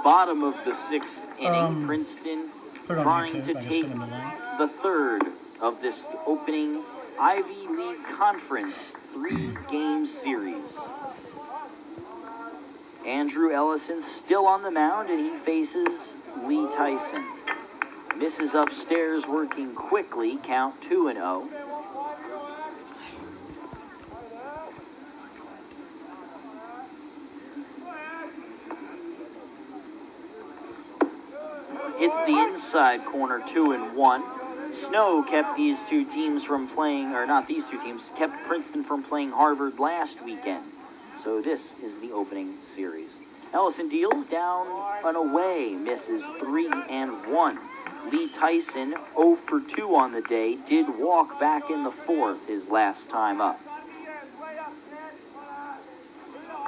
bottom of the sixth inning. Princeton trying to take the third of this opening Ivy League Conference 3-game series. Andrew Ellison still on the mound, and he faces Lee Tyson. Misses upstairs, working quickly, count 2-0. Hits the inside corner, 2-1. Snow kept these two teams from playing, or not these two teams, kept Princeton from playing Harvard last weekend. So this is the opening series. Ellison deals down and away, misses 3-1. Lee Tyson, 0 for 2 on the day, did walk back in the fourth his last time up.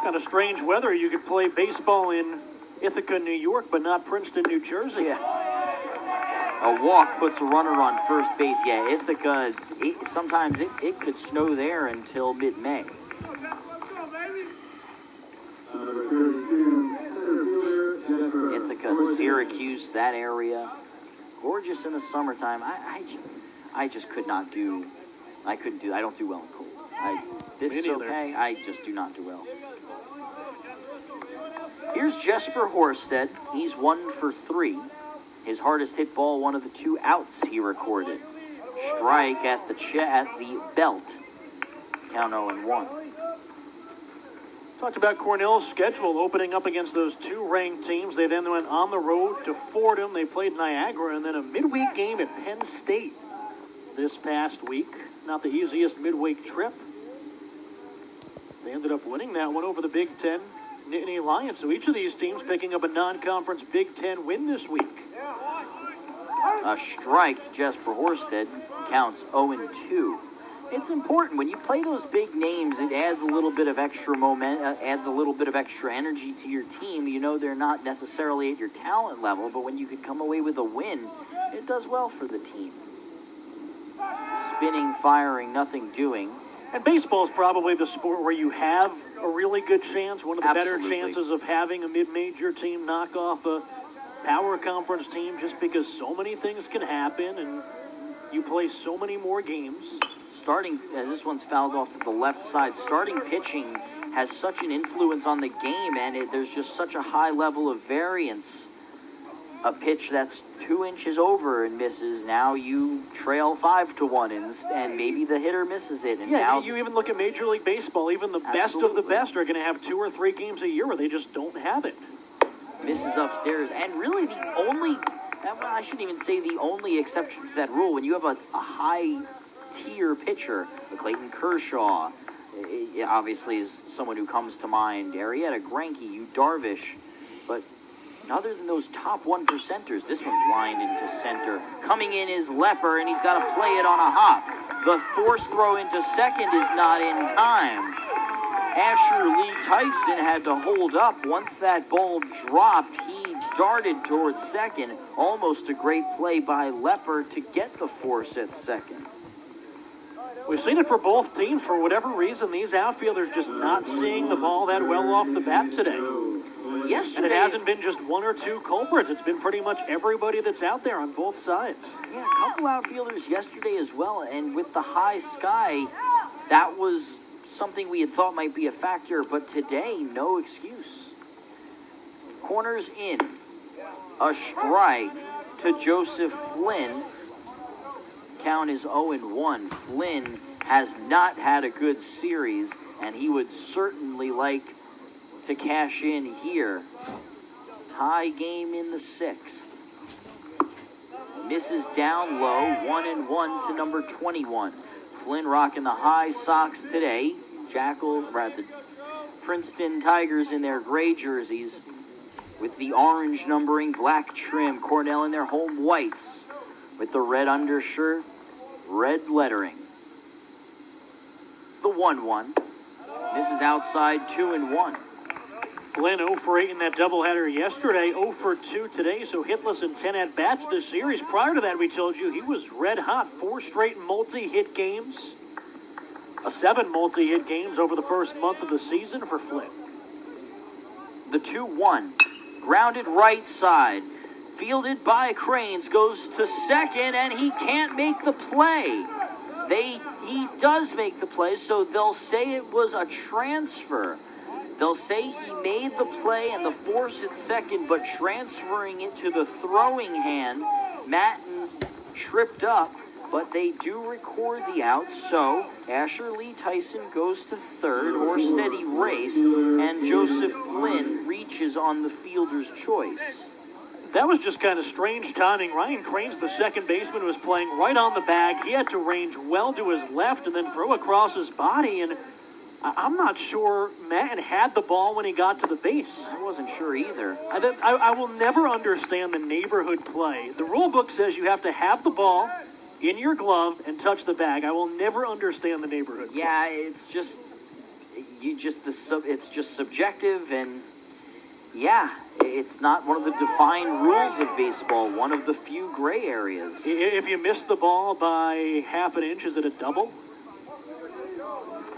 Kind of strange weather. You could play baseball in Ithaca, New York, but not Princeton, New Jersey. Yeah. A walk puts a runner on first base. Yeah, Ithaca, sometimes it could snow there until mid-May. Ithaca, Syracuse, that area. Gorgeous in the summertime. I just could not do, I don't do well in cold. This is okay, I just do not do well. Here's Jesper Horsted. He's 1 for 3. His hardest hit ball, one of the 2 outs he recorded. Strike at the belt. Count 0-1. Talked about Cornell's schedule opening up against those 2 ranked teams. They then went on the road to Fordham. They played Niagara, and then a midweek game at Penn State this past week. Not the easiest midweek trip. They ended up winning that one over the Big Ten Nittany Lions. So each of these teams picking up a non-conference Big Ten win this week. A strike to Jesper Horsted, counts 0-2. It's important when you play those big names. It adds a little bit of extra adds a little bit of extra energy to your team. You know they're not necessarily at your talent level, but when you could come away with a win, it does well for the team. Spinning, firing, nothing doing. And baseball is probably the sport where you have a really good chance, one of the better chances of having a mid-major team knock off a power conference team, just because so many things can happen and you play so many more games. Starting, as this one's fouled off to the left side, starting pitching has such an influence on the game, and there's just such a high level of variance. A pitch that's 2 inches over and misses, now you trail 5-1, and maybe the hitter misses it. And now you even look at Major League Baseball, even the best of the best are going to have 2 or 3 games a year where they just don't have it. Misses upstairs, and really the only, I shouldn't even say the only exception to that rule, when you have a high-tier pitcher, Clayton Kershaw, obviously is someone who comes to mind, Arrieta, Greinke, Yu Darvish, but other than those top 1%ers, this one's lined into center. Coming in is Lepper, and he's got to play it on a hop. The force throw into second is not in time. Asher Lee Tyson had to hold up. Once that ball dropped, he darted towards second. Almost a great play by Lepper to get the force at second. We've seen it for both teams. For whatever reason, these outfielders just not seeing the ball that well off the bat today. Yesterday, and it hasn't been just 1 or 2 culprits. It's been pretty much everybody that's out there on both sides. Yeah, a couple outfielders yesterday as well. And with the high sky, that was something we had thought might be a factor. But today, no excuse. Corners in. A strike to Joseph Flynn. Count is 0-1. Flynn has not had a good series, and he would certainly like to cash in here. Tie game in the 6th. Misses down low, 1-1 to number 21. Flynn rocking the high socks today. Princeton Tigers in their gray jerseys with the orange numbering, black trim. Cornell in their home whites with the red undershirt, red lettering. The 1-1. This is outside, 2-1. Flynn 0 for 8 in that doubleheader yesterday, 0 for 2 today, so hitless in 10 at-bats this series. Prior to that, we told you he was red hot. 4 straight multi-hit games. 7 multi-hit games over the first month of the season for Flynn. The 2-1. Grounded right side. Fielded by Cranes, goes to second, and he can't make the play. He does make the play, so they'll say it was a transfer. They'll say he made the play and the force at second, but transferring it to the throwing hand, Matten tripped up, but they do record the out, so Asher Lee Tyson goes to third, Orsted erased, and Joseph Flynn reaches on the fielder's choice. That was just kind of strange timing. Ryan Cranes, the second baseman, was playing right on the bag. He had to range well to his left and then throw across his body, and I'm not sure Matten had the ball when he got to the base. I wasn't sure either. I will never understand the neighborhood play. The rule book says you have to have the ball in your glove and touch the bag. I will never understand the neighborhood play. Yeah, it's just it's just subjective, and yeah, it's not one of the defined rules of baseball, one of the few gray areas. If you miss the ball by half an inch, is it a double?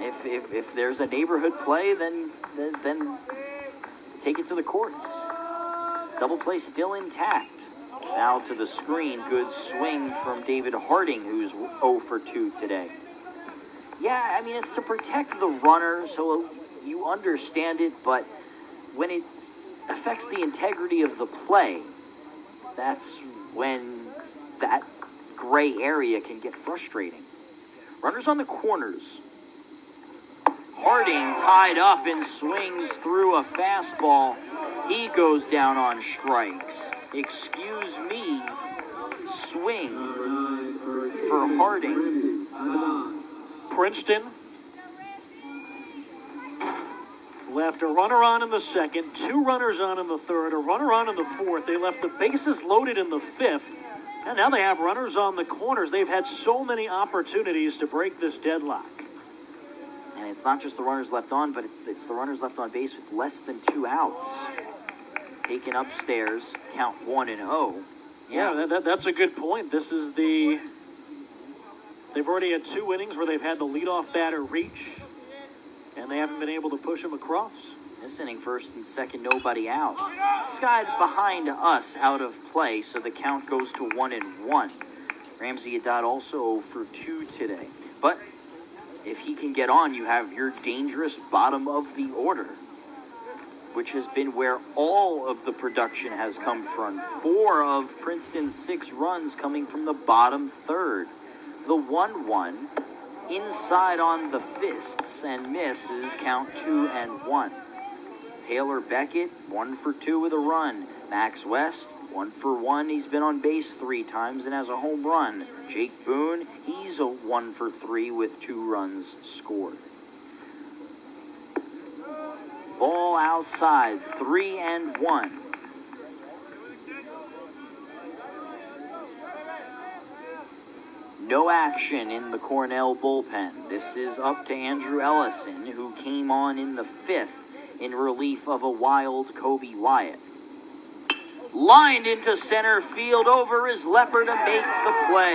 If there's a neighborhood play, then take it to the courts. Double play still intact. Foul to the screen. Good swing from David Harding, who's 0 for 2 today. Yeah, I mean, it's to protect the runner, so you understand it, but when it affects the integrity of the play, that's when that gray area can get frustrating. Runners on the corners. Harding tied up and swings through a fastball. He goes down on strikes. Excuse me, swing for Harding. Princeton left a runner on in the second, 2 runners on in the third, a runner on in the fourth. They left the bases loaded in the fifth, and now they have runners on the corners. They've had so many opportunities to break this deadlock. And it's not just the runners left on, but it's the runners left on base with less than 2 outs. Taken upstairs, count 1-0. Yeah, that's a good point. This is they've already had 2 innings where they've had the leadoff batter reach, and they haven't been able to push him across. This inning, first and second, nobody out. This guy behind us out of play, so the count goes to 1-1. Ramsey Haddad also 0 for 2 today. But if he can get on, you have your dangerous bottom of the order, which has been where all of the production has come from. 4 of Princeton's 6 runs coming from the bottom third. The 1-1 inside on the fists and misses, count 2-1. Taylor Beckett 1 for 2 with a run. Max West 1 for 1. He's been on base 3 times and has a home run. Jake Boone, he's a 1 for 3 with 2 runs scored. Ball outside, 3-1. No action in the Cornell bullpen. This is up to Andrew Ellison, who came on in the 5th in relief of a wild Kobe Wyatt. Lined into center field, over is Leper to make the play.